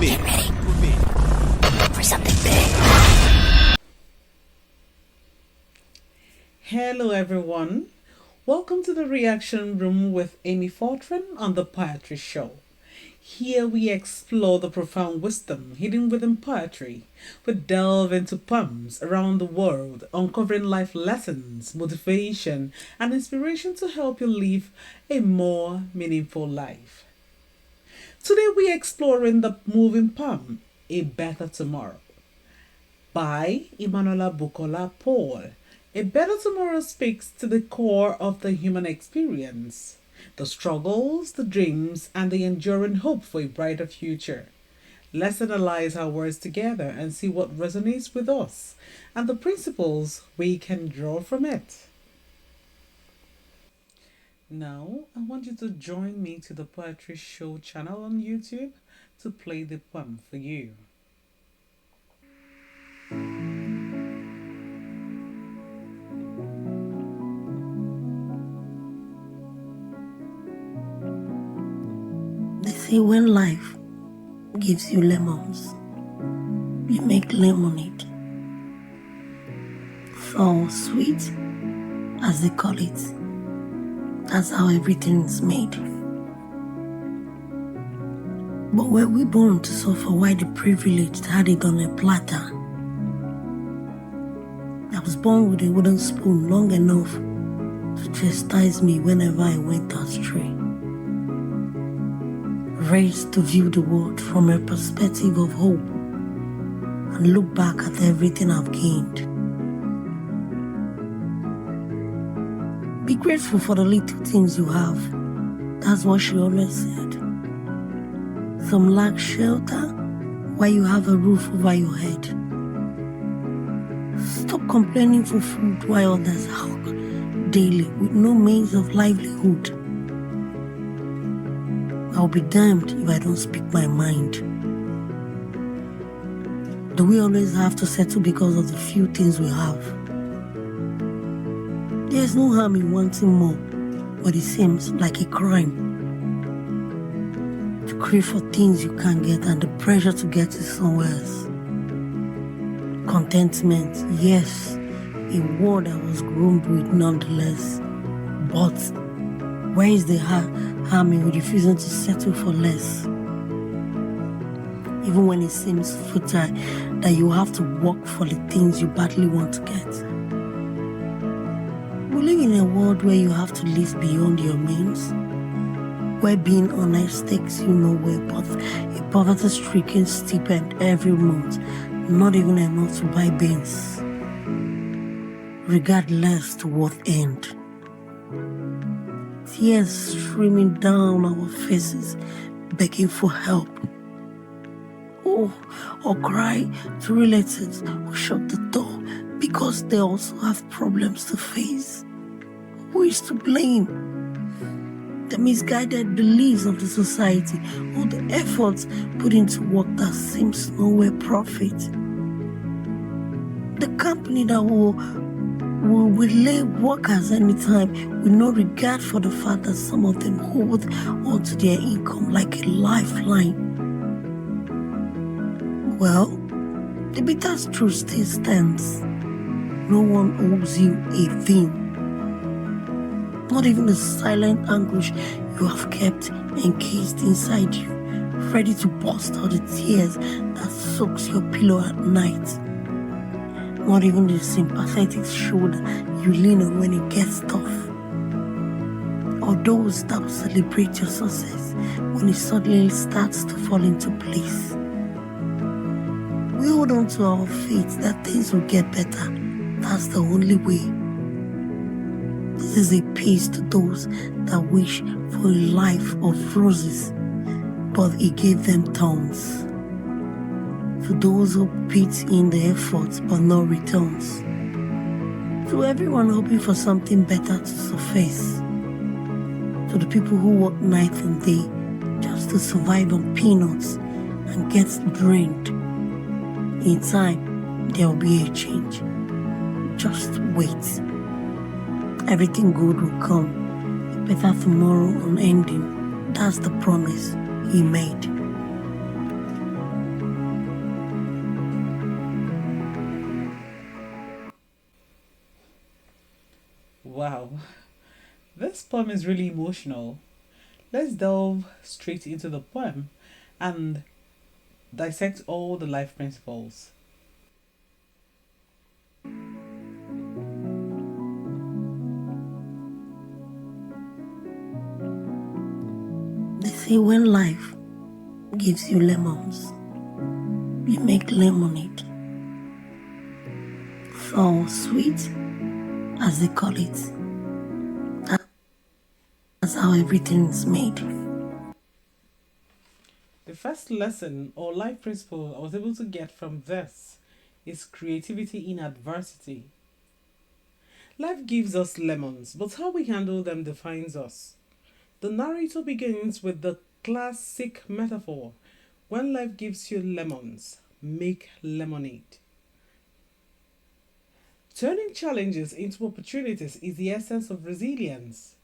Get ready for something big. Hello, everyone. Welcome to the Reaction Room with Amy Fortran on the Poetry Show. Here we explore the profound wisdom hidden within poetry. We delve into poems around the world, uncovering life lessons, motivation, and inspiration to help you live a more meaningful life. Today we are exploring the moving poem, A Better Tomorrow, by Emanuela Bukola Paul. A Better Tomorrow speaks to the core of the human experience, the struggles, the dreams, and the enduring hope for a brighter future. Let's analyze our words together and see what resonates with us and the principles we can draw from it. Now, I want you to join me to the Poetry Show channel on YouTube to play the poem for you. They say when life gives you lemons, you make lemonade. So sweet, as they call it. That's how everything is made. But were we born to suffer while the privileged had it on a platter? I was born with a wooden spoon long enough to chastise me whenever I went astray. Raised to view the world from a perspective of hope and look back at everything I've gained. Be grateful for the little things you have. That's what she always said. Some lack shelter while you have a roof over your head. Stop complaining for food while others hawk daily with no means of livelihood. I'll be damned if I don't speak my mind. Do we always have to settle because of the few things we have? There's no harm in wanting more, but it seems like a crime to crave for things you can't get and the pressure to get it somewhere else. Contentment, yes, a word I was groomed with nonetheless, but where is the harm in refusing to settle for less? Even when it seems futile that you have to work for the things you badly want to get. We live in a world where you have to live beyond your means, where being honest takes you nowhere but a poverty-stricken stipend every month, not even enough to buy beans, regardless to what end. Tears streaming down our faces, begging for help. Oh, or cry to relatives who shut the door because they also have problems to face. Who is to blame? The misguided beliefs of the society or the efforts put into work that seems nowhere profit. The company that will lay workers anytime with no regard for the fact that some of them hold onto their income like a lifeline. Well, the bitter truth still stands. No one owes you a thing. Not even the silent anguish you have kept encased inside you, ready to burst out the tears that soaks your pillow at night. Not even the sympathetic shoulder you lean on when it gets tough. Or those that will celebrate your success when it suddenly starts to fall into place. We hold on to our faith that things will get better. That's the only way. This is a peace to those that wish for a life of roses, but He gave them thorns. To those who put in the efforts but no returns. To everyone hoping for something better to surface. To the people who work night and day just to survive on peanuts and get drained. In time, there will be a change. Just wait. Everything good will come. A better tomorrow unending. That's the promise He made. Wow, this poem is really emotional. Let's delve straight into the poem and dissect all the life principles. They say when life gives you lemons, you make lemonade. So sweet, as they call it. That's how everything's made. The first lesson or life principle I was able to get from this is creativity in adversity. Life gives us lemons, but how we handle them defines us. The narrator begins with the classic metaphor: when life gives you lemons, make lemonade. Turning challenges into opportunities is the essence of resilience.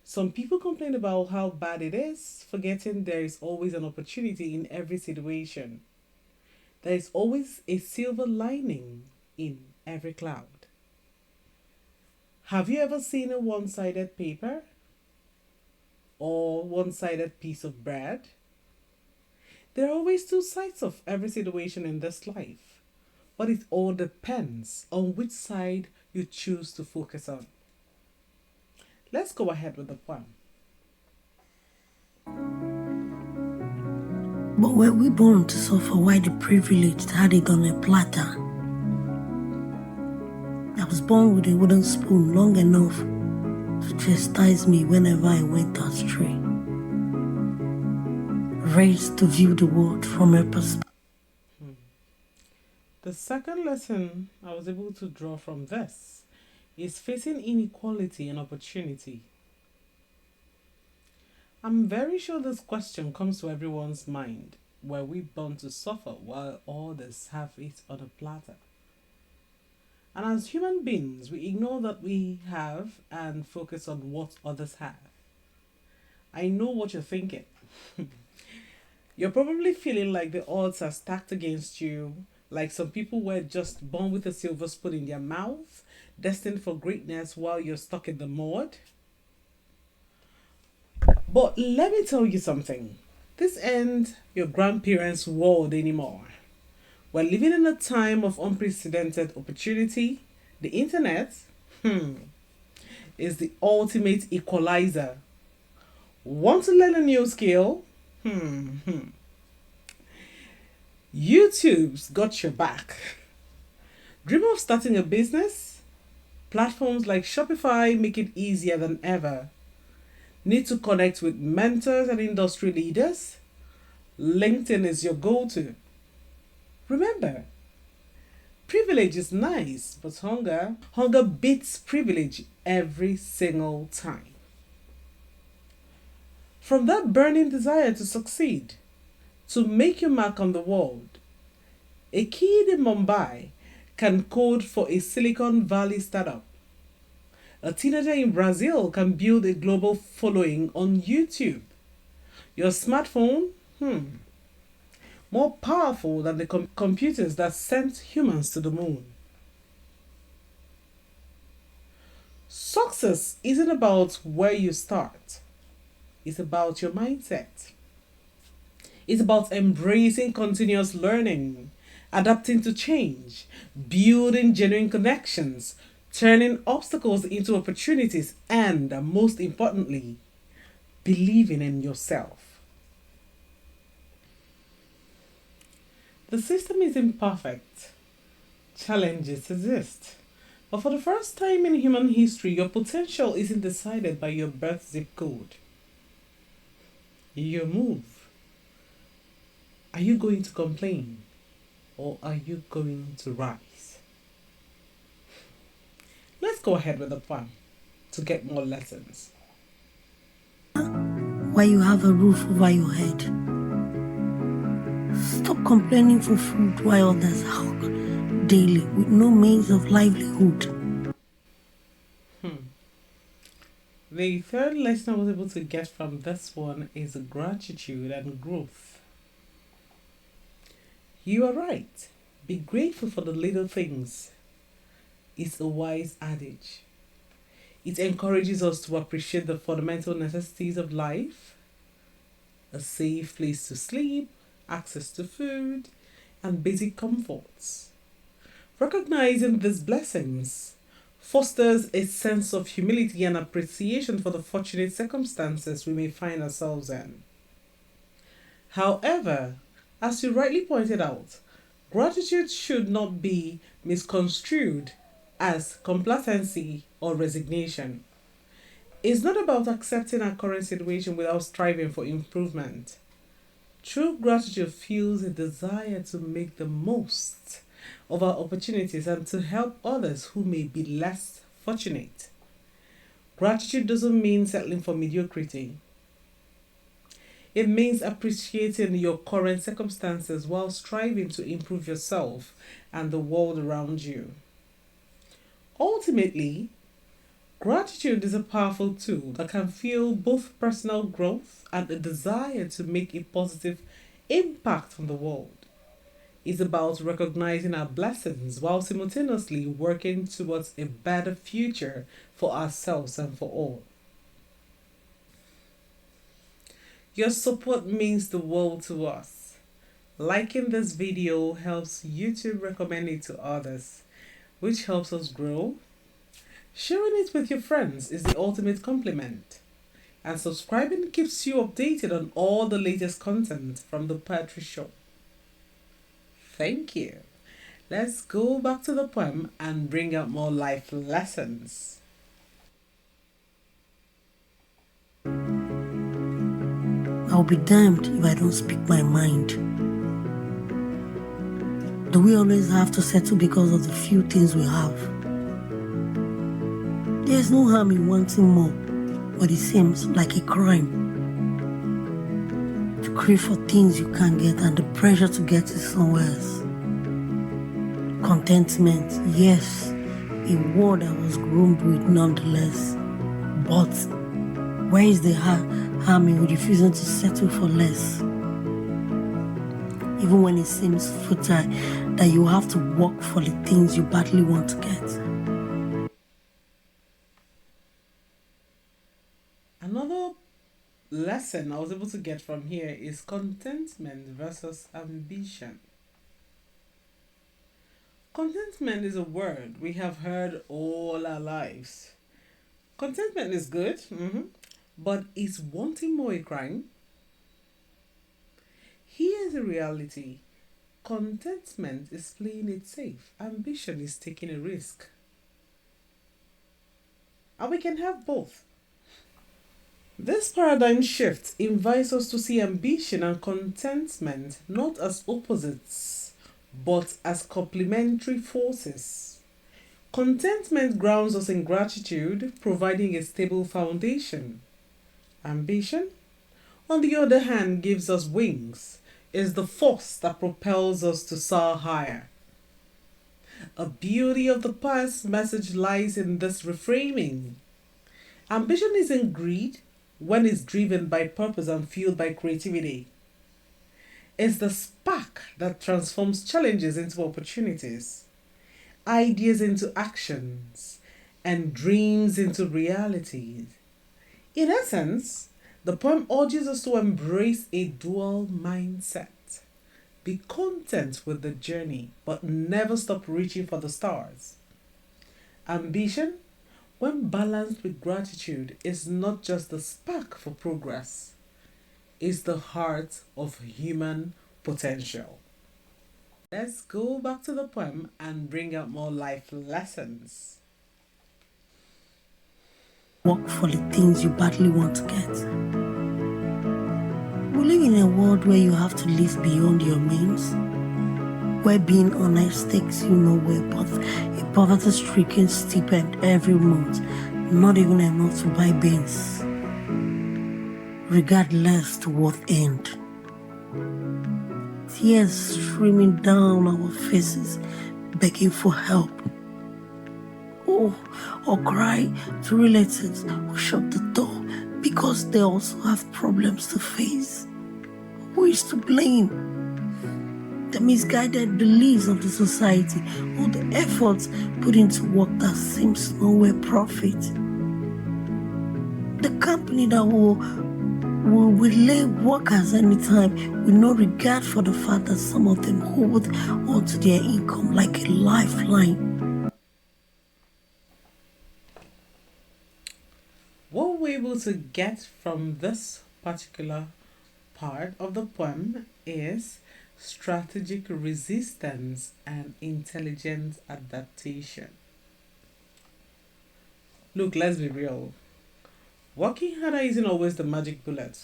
Some people complain about how bad it is, forgetting there is always an opportunity in every situation. There is always a silver lining in every cloud. Have you ever seen a one sided paper or one sided piece of bread? There are always two sides of every situation in this life, but it all depends on which side you choose to focus on. Let's go ahead with the poem. But were we born to suffer while the privileged had it on a platter? I was born with a wooden spoon long enough to chastise me whenever I went astray. Raised to view the world from a perspective. The second lesson I was able to draw from this is facing inequality and opportunity. I'm very sure this question comes to everyone's mind. Were we born to suffer while others have it on a platter? And as human beings, we ignore that we have and focus on what others have. I know what you're thinking. You're probably feeling like the odds are stacked against you, like some people were just born with a silver spoon in their mouth, destined for greatness while you're stuck in the mud. But let me tell you something. This ain't your grandparents' world anymore. We're living in a time of unprecedented opportunity. The internet is the ultimate equalizer. Want to learn a new skill? YouTube's got your back. Dream of starting a business? Platforms like Shopify make it easier than ever. Need to connect with mentors and industry leaders? LinkedIn is your go to. Remember, privilege is nice, but hunger beats privilege every single time. From that burning desire to succeed, to make your mark on the world, a kid in Mumbai can code for a Silicon Valley startup. A teenager in Brazil can build a global following on YouTube. Your smartphone, more powerful than the computers that sent humans to the moon. Success isn't about where you start, it's about your mindset. It's about embracing continuous learning, adapting to change, building genuine connections, turning obstacles into opportunities, and most importantly, believing in yourself. The system is imperfect. Challenges exist. But for the first time in human history, your potential isn't decided by your birth zip code. You move. Are you going to complain? Or are you going to rise? Let's go ahead with the plan to get more lessons. While you have a roof over your head. Stop complaining for food while others hawk daily with no means of livelihood. The third lesson I was able to get from this one is gratitude and growth. You are right. Be grateful for the little things. It's a wise adage. It encourages us to appreciate the fundamental necessities of life: a safe place to sleep, access to food, and basic comforts. Recognizing these blessings fosters a sense of humility and appreciation for the fortunate circumstances we may find ourselves in. However, as you rightly pointed out, gratitude should not be misconstrued as complacency or resignation. It's not about accepting our current situation without striving for improvement. True gratitude fuels a desire to make the most of our opportunities and to help others who may be less fortunate. Gratitude doesn't mean settling for mediocrity. It means appreciating your current circumstances while striving to improve yourself and the world around you. Ultimately, gratitude is a powerful tool that can fuel both personal growth and a desire to make a positive impact on the world. It's about recognizing our blessings while simultaneously working towards a better future for ourselves and for all. Your support means the world to us. Liking this video helps YouTube recommend it to others, which helps us grow. Sharing it with your friends is the ultimate compliment. And subscribing keeps you updated on all the latest content from the Poetry Show. Thank you. Let's go back to the poem and bring out more life lessons. I'll be damned if I don't speak my mind. Do we always have to settle because of the few things we have? There's no harm in wanting more, but it seems like a crime to crave for things you can't get and the pressure to get it somewhere else. Contentment, yes, a word I was groomed with nonetheless, but where is the harm in refusing to settle for less? Even when it seems futile that you have to work for the things you badly want to get. Another lesson I was able to get from here is contentment versus ambition. Contentment is a word we have heard all our lives. Contentment is good, but is wanting more a crime? Here's the reality. Contentment is playing it safe. Ambition is taking a risk. And we can have both. This paradigm shift invites us to see ambition and contentment not as opposites, but as complementary forces. Contentment grounds us in gratitude, providing a stable foundation. Ambition, on the other hand, gives us wings, is the force that propels us to soar higher. A beauty of the poet's message lies in this reframing. Ambition isn't greed when it's driven by purpose and fueled by creativity. It's the spark that transforms challenges into opportunities, ideas into actions, and dreams into realities. In essence, the poem urges us to embrace a dual mindset. Be content with the journey, but never stop reaching for the stars. Ambition, when balanced with gratitude, is not just the spark for progress, it's the heart of human potential. Let's go back to the poem and bring out more life lessons. Work for the things you badly want to get. We live in a world where you have to live beyond your means, where being honest takes you nowhere but a poverty-stricken stipend every month, not even enough to buy beans, regardless to what end. Tears streaming down our faces, begging for help. Or cry to relatives who shut the door because they also have problems to face. Who is to blame? The misguided beliefs of the society or the efforts put into work that seems nowhere profit? The company that will lay workers anytime with no regard for the fact that some of them hold onto their income like a lifeline. What we're able to get from this particular part of the poem is strategic resistance and intelligent adaptation. Look, let's be real. Working harder isn't always the magic bullet.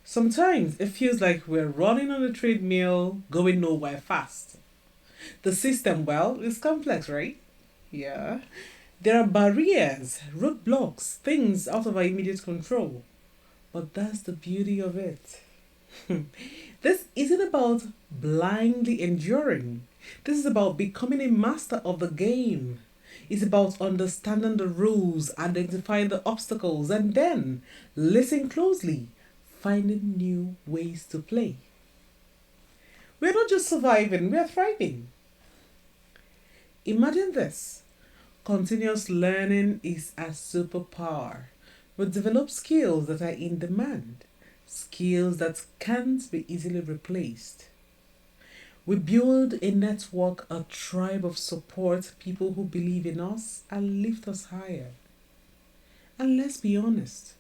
Sometimes it feels like we're running on a treadmill, going nowhere fast. The system, well, is complex, right? Yeah. There are barriers, roadblocks, things out of our immediate control. But that's the beauty of it. This isn't about blindly enduring. This is about becoming a master of the game. It's about understanding the rules, identifying the obstacles, and then listen closely, finding new ways to play. We're not just surviving, we're thriving. Imagine this: continuous learning is a superpower. We develop skills that are in demand, skills that can't be easily replaced. We build a network, a tribe of support, people who believe in us and lift us higher. And let's be honest,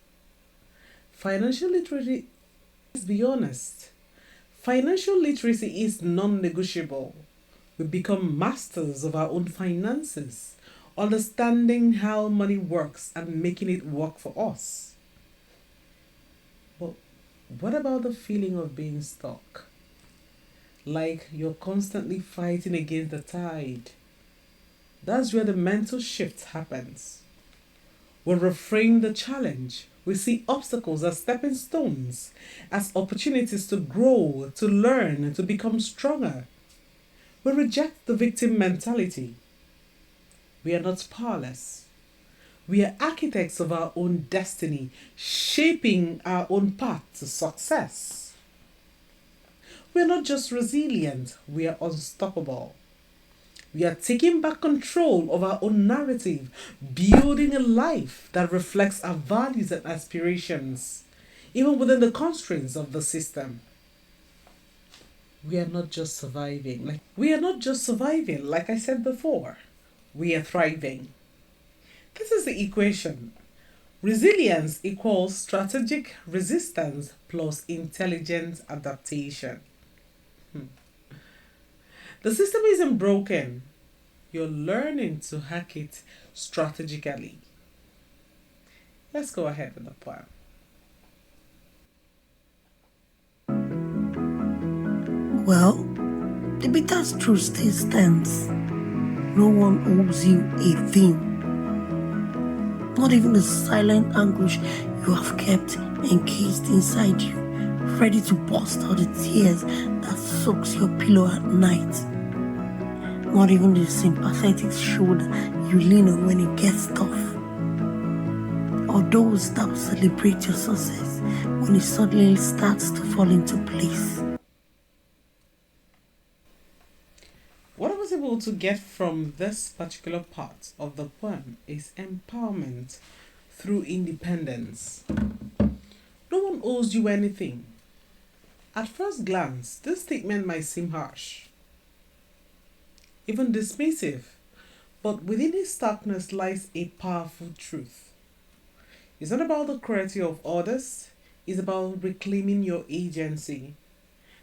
financial literacy, let's be honest, financial literacy is non negotiable. We become masters of our own finances, understanding how money works and making it work for us. But what about the feeling of being stuck? Like you're constantly fighting against the tide. That's where the mental shift happens. We reframe the challenge. We see obstacles as stepping stones, as opportunities to grow, to learn, to become stronger. We reject the victim mentality. We are not powerless. We are architects of our own destiny, shaping our own path to success. We are not just resilient, we are unstoppable. We are taking back control of our own narrative, building a life that reflects our values and aspirations, even within the constraints of the system. We are not just surviving. Like I said before. We are thriving. This is the equation. Resilience equals strategic resistance plus intelligent adaptation. The system isn't broken. You're learning to hack it strategically. Let's go ahead with the poem. Well, the bitter truth still stands. No one owes you a thing. Not even the silent anguish you have kept encased inside you, ready to burst out the tears that soaks your pillow at night. Not even the sympathetic shoulder you lean on when it gets tough. Or those that will celebrate your success when it suddenly starts to fall into place. What I was able to get from this particular part of the poem is empowerment through independence. No one owes you anything. At first glance, this statement might seem harsh, even dismissive, but within its starkness lies a powerful truth. It's not about the cruelty of others, it's about reclaiming your agency.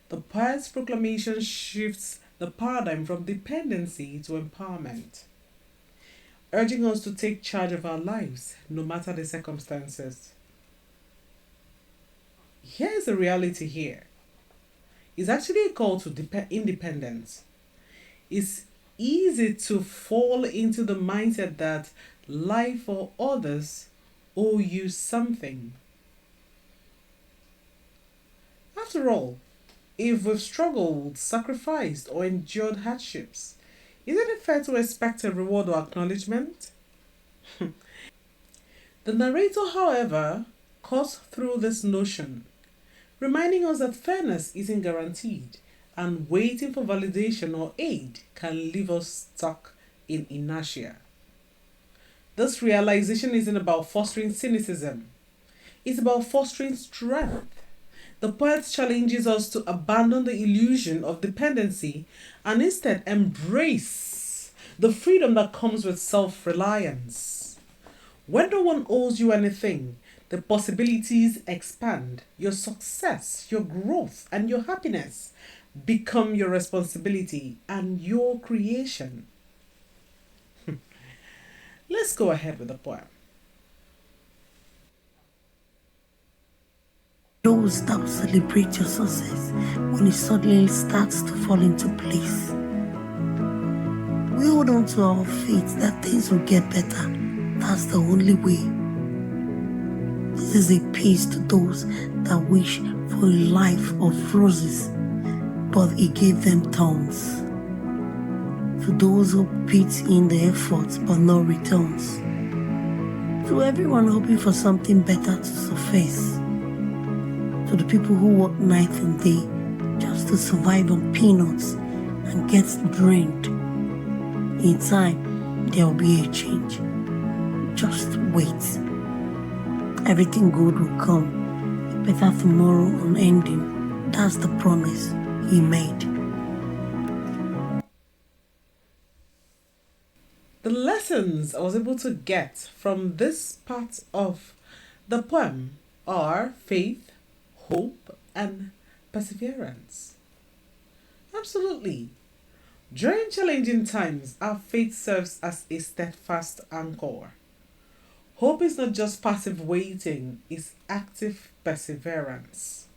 The poet's proclamation shifts the paradigm from dependency to empowerment, urging us to take charge of our lives, no matter the circumstances. Here's the reality here. It's actually a call to independence. It's easy to fall into the mindset that life or others owe you something. After all, if we've struggled, sacrificed, or endured hardships, isn't it fair to expect a reward or acknowledgement? The narrator, however, cuts through this notion, reminding us that fairness isn't guaranteed and waiting for validation or aid can leave us stuck in inertia. This realization isn't about fostering cynicism, it's about fostering strength. The poet challenges us to abandon the illusion of dependency and instead embrace the freedom that comes with self reliance. When no one owes you anything, the possibilities expand. Your success, your growth, and your happiness become your responsibility and your creation. Let's go ahead with the poem. Those that will celebrate your success when it suddenly starts to fall into place. We hold on to our faith that things will get better. That's the only way. This is a peace to those that wish for a life of roses, but He gave them thorns. To those who put in the efforts but no returns. To everyone hoping for something better to surface. To the people who work night and day just to survive on peanuts and get drained. In time, there will be a change. Just wait. Everything good will come. A better tomorrow unending. That's the promise He made. The lessons I was able to get from this part of the poem are faith, hope, and perseverance. Absolutely. During challenging times, our faith serves as a steadfast anchor. Hope is not just passive waiting, it's active perseverance.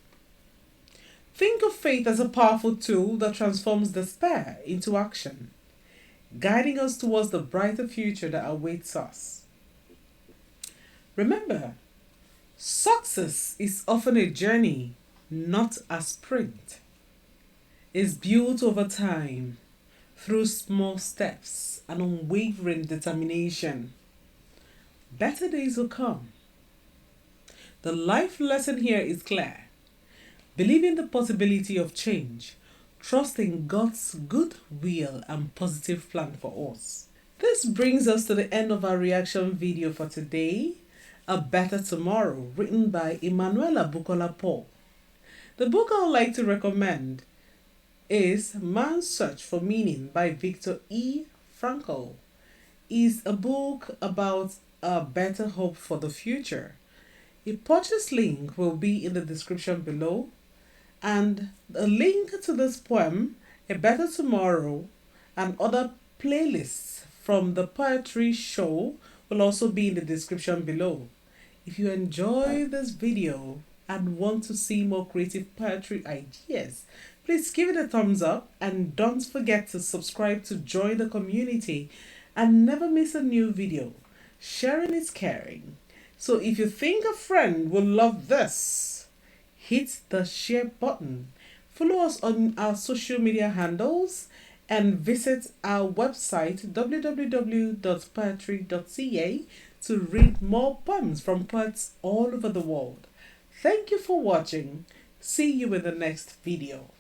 Think of faith as a powerful tool that transforms despair into action, guiding us towards the brighter future that awaits us. Remember, success is often a journey, not a sprint. It's built over time through small steps and unwavering determination. Better days will come. The life lesson here is clear. Believe in the possibility of change. Trust in God's good will and positive plan for us. This brings us to the end of our reaction video for today. A Better Tomorrow, written by Emanuela Bukola Paul. The book I would like to recommend is Man's Search for Meaning by Viktor E. Frankl. It's a book about a better hope for the future. A purchase link will be in the description below, and a link to this poem, A Better Tomorrow, and other playlists from the poetry show will also be in the description below. If you enjoy this video and want to see more creative poetry ideas, please give it a thumbs up and don't forget to subscribe to join the community and never miss a new video. Sharing is caring. So if you think a friend will love this, hit the share button. Follow us on our social media handles and visit our website www.poetry.ca to read more poems from poets all over the world. Thank you for watching. See you in the next video.